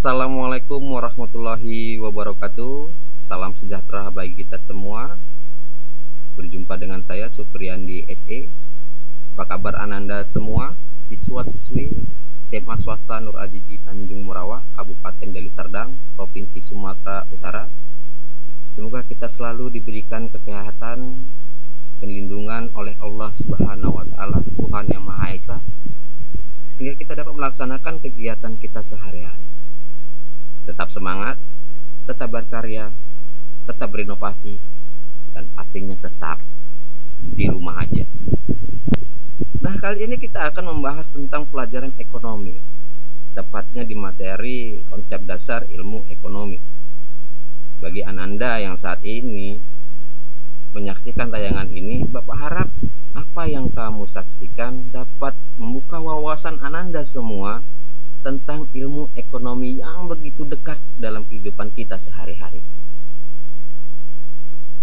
Assalamualaikum warahmatullahi wabarakatuh. Salam sejahtera bagi kita semua. Berjumpa dengan saya Supriyandi SE. Apa kabar Ananda semua? Siswa-siswi SMA Swasta Nur Ajiji Tanjung Morawa, Kabupaten Deli Serdang, Provinsi Sumatera Utara. Semoga kita selalu diberikan kesehatan, perlindungan oleh Allah Subhanahu wa taala, Tuhan Yang Maha Esa, sehingga kita dapat melaksanakan kegiatan kita sehari-hari. Tetap semangat, tetap berkarya, tetap berinovasi, dan pastinya tetap di rumah aja. Nah, kali ini kita akan membahas tentang pelajaran ekonomi, tepatnya di materi konsep dasar ilmu ekonomi. Bagi Ananda yang saat ini menyaksikan tayangan ini, Bapak harap apa yang kamu saksikan dapat membuka wawasan Ananda semua tentang ilmu ekonomi yang begitu dekat dalam kehidupan kita sehari-hari.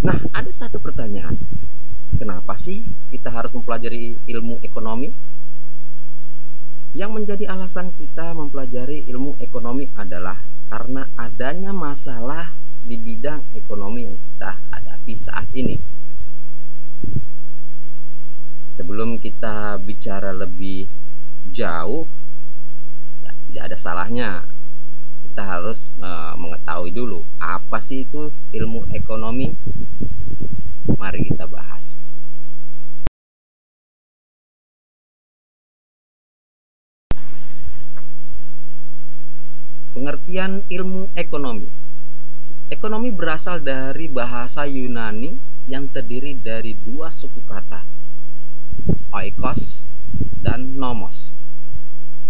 Nah, ada satu pertanyaan. Kenapa sih kita harus mempelajari ilmu ekonomi? Yang menjadi alasan kita mempelajari ilmu ekonomi adalah karena adanya masalah di bidang ekonomi yang kita hadapi saat ini. Sebelum kita bicara lebih jauh, tidak ada salahnya kita harus mengetahui dulu apa sih itu ilmu ekonomi. Mari kita bahas. Pengertian ilmu ekonomi. Ekonomi berasal dari bahasa Yunani yang terdiri dari dua suku kata, oikos dan nomos.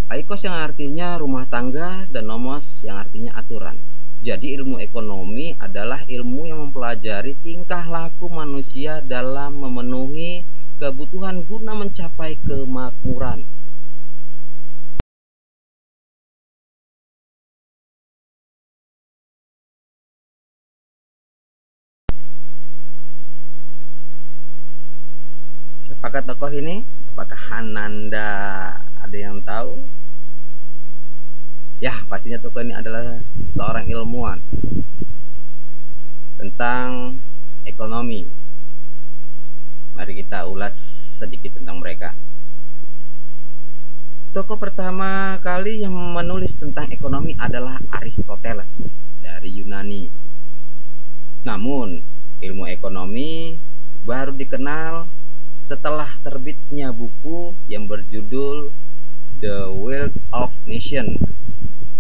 Oikos yang artinya rumah tangga dan nomos yang artinya aturan. Jadi ilmu ekonomi adalah ilmu yang mempelajari tingkah laku manusia dalam memenuhi kebutuhan guna mencapai kemakmuran. Siapakah tokoh ini? Apakah Ananda ada yang tahu? Ya, pastinya tokoh ini adalah seorang ilmuwan tentang ekonomi. Mari kita ulas sedikit tentang mereka. Tokoh pertama kali yang menulis tentang ekonomi adalah Aristoteles dari Yunani. Namun, ilmu ekonomi baru dikenal setelah terbitnya buku yang berjudul The Wealth of Nation.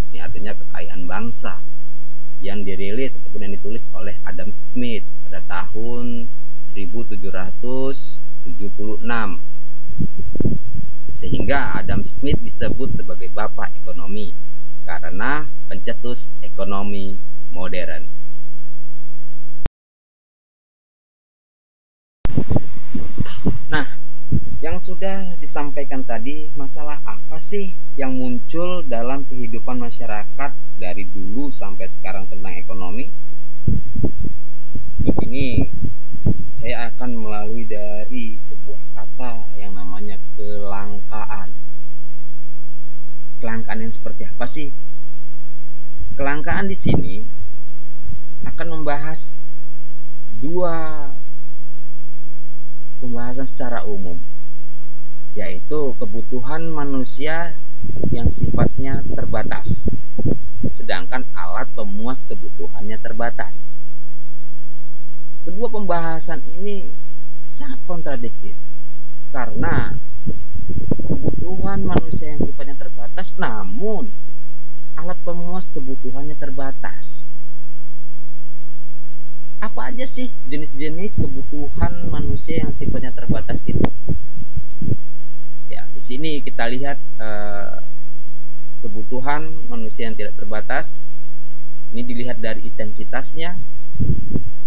Ini artinya kekayaan bangsa, yang dirilis ataupun yang ditulis oleh Adam Smith pada tahun 1776. Sehingga Adam Smith disebut sebagai bapak ekonomi karena pencetus ekonomi modern. Nah, yang sudah disampaikan tadi, masalah apa sih yang muncul dalam kehidupan masyarakat dari dulu sampai sekarang tentang ekonomi? Di sini saya akan melalui dari sebuah kata yang namanya kelangkaan. Kelangkaan yang seperti apa sih? Kelangkaan di sini akan membahas dua pembahasan secara umum, yaitu kebutuhan manusia yang sifatnya terbatas, sedangkan alat pemuas kebutuhannya terbatas. Kedua pembahasan ini sangat kontradiktif karena kebutuhan manusia yang sifatnya terbatas, namun alat pemuas kebutuhannya terbatas. Apa aja sih jenis-jenis kebutuhan manusia yang sifatnya terbatas itu? Ya, di sini kita lihat kebutuhan manusia yang tidak terbatas. Ini dilihat dari intensitasnya.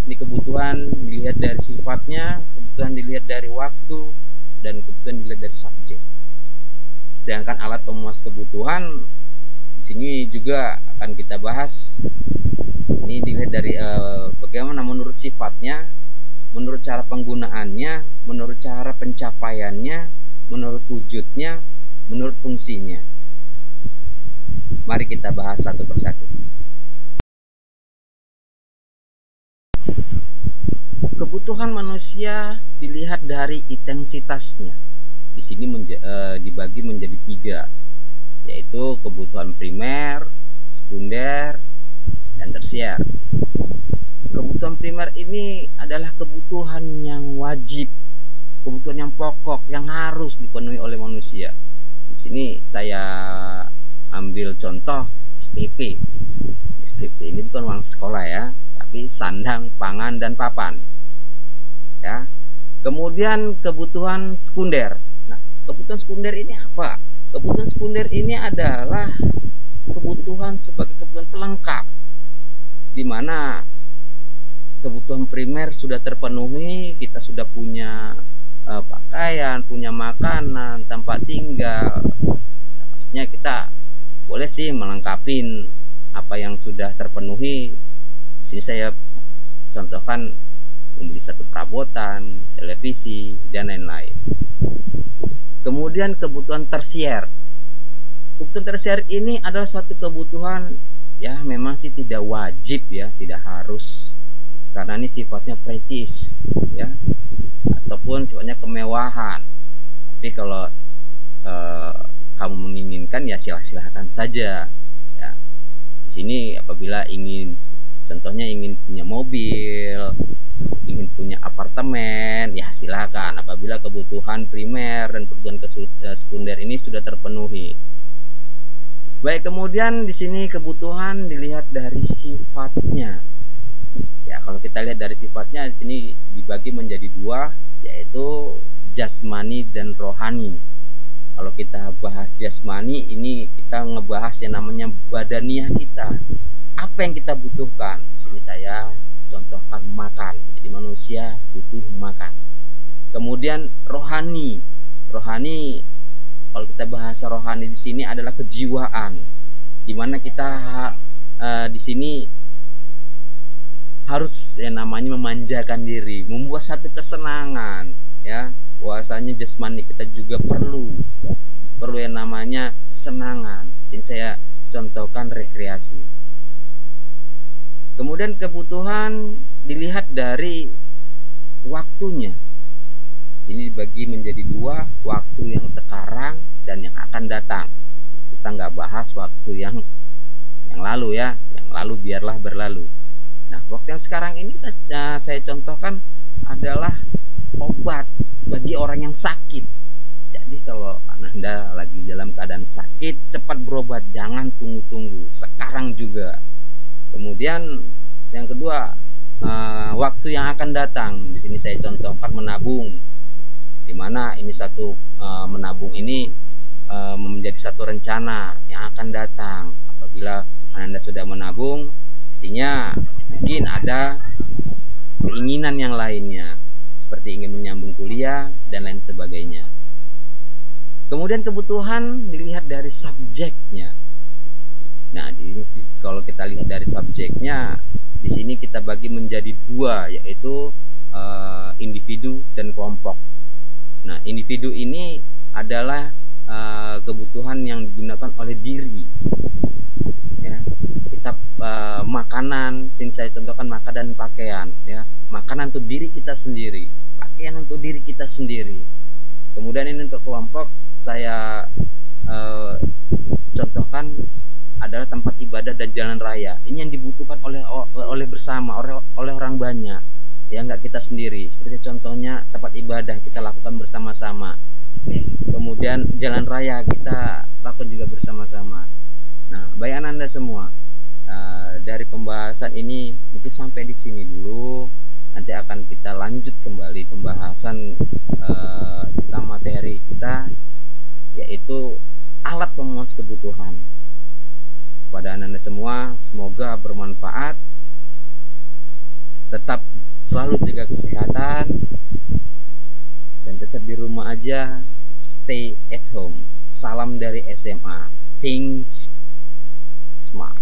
Ini kebutuhan dilihat dari sifatnya, kebutuhan dilihat dari waktu, dan kebutuhan dilihat dari subjek. Sedangkan alat pemuas kebutuhan di sini juga akan kita bahas. Ini dilihat dari bagaimana menurut sifatnya, menurut cara penggunaannya, menurut cara pencapaiannya, menurut wujudnya, menurut fungsinya. Mari kita bahas satu persatu. Kebutuhan manusia dilihat dari intensitasnya. Di sini dibagi menjadi 3, yaitu kebutuhan primer, sekunder, dan tersier. Kebutuhan primer ini adalah kebutuhan yang wajib, kebutuhan yang pokok, yang harus dipenuhi oleh manusia. Di sini saya ambil contoh SPP. SPP ini bukan uang sekolah ya, tapi sandang, pangan, dan papan. Ya. Kemudian kebutuhan sekunder. Nah, kebutuhan sekunder ini apa? Kebutuhan sekunder ini adalah kebutuhan sebagai kebutuhan pelengkap, di mana kebutuhan primer sudah terpenuhi, kita sudah punya pakaian, punya makanan, tempat tinggal. Maksudnya kita boleh sih melengkapi apa yang sudah terpenuhi. Di sini saya contohkan membeli satu perabotan, televisi, dan lain-lain. Kemudian kebutuhan tersier. Kebutuhan tersier ini adalah suatu kebutuhan ya memang sih tidak wajib ya, tidak harus, karena ini sifatnya praktis ya, ataupun sifatnya kemewahan. Tapi kalau kamu menginginkan ya silahkan saja ya. Di sini apabila ingin, contohnya ingin punya mobil, ingin punya apartemen, ya silakan apabila kebutuhan primer dan kebutuhan sekunder ini sudah terpenuhi. Baik, kemudian di sini kebutuhan dilihat dari sifatnya. Ya, kalau kita lihat dari sifatnya di sini dibagi menjadi 2, yaitu jasmani dan rohani. Kalau kita bahas jasmani, ini kita ngebahas yang namanya badaniah kita. Apa yang kita butuhkan? Di sini saya contohkan makan. Jadi manusia butuh makan. Kemudian rohani. Rohani, kalau kita bahasa rohani di sini adalah kejiwaan, di mana kita di sini harus yang namanya memanjakan diri, membuat satu kesenangan ya. Bahwasanya jasmani kita juga perlu yang namanya kesenangan. Di sini saya contohkan rekreasi. Kemudian kebutuhan dilihat dari waktunya. Ini dibagi menjadi 2, waktu yang sekarang dan yang akan datang. Kita nggak bahas waktu yang lalu ya, yang lalu biarlah berlalu. Nah, waktu yang sekarang ini saya contohkan adalah obat bagi orang yang sakit. Jadi kalau Anda lagi dalam keadaan sakit, cepat berobat, jangan tunggu-tunggu, sekarang juga. Kemudian yang kedua, waktu yang akan datang. Di sini saya contohkan menabung, di mana ini satu menabung ini menjadi satu rencana yang akan datang. Apabila Anda sudah menabung, pastinya mungkin ada keinginan yang lainnya, seperti ingin menyambung kuliah dan lain sebagainya. Kemudian kebutuhan dilihat dari subjeknya. Nah, kalau kita lihat dari subjeknya, di sini kita bagi menjadi 2, yaitu individu dan kelompok. Nah, individu ini adalah kebutuhan yang digunakan oleh diri. Ya, kita makanan, sini saya contohkan makan dan pakaian. Ya, makanan untuk diri kita sendiri, pakaian untuk diri kita sendiri. Kemudian ini untuk kelompok, saya contohkan adalah tempat ibadah dan jalan raya. Ini yang dibutuhkan oleh bersama, oleh orang banyak. Ya, nggak kita sendiri. Seperti contohnya tempat ibadah kita lakukan bersama-sama. Kemudian jalan raya kita lakukan juga bersama-sama. Nah, bayangan Anda semua, dari pembahasan ini mungkin sampai di sini dulu. Nanti akan kita lanjut kembali pembahasan tentang materi kita, yaitu alat pemuas kebutuhan. Pada Anda semua, semoga bermanfaat. Tetap selalu jaga kesehatan dan tetap di rumah aja, stay at home. Salam dari SMA, think smart.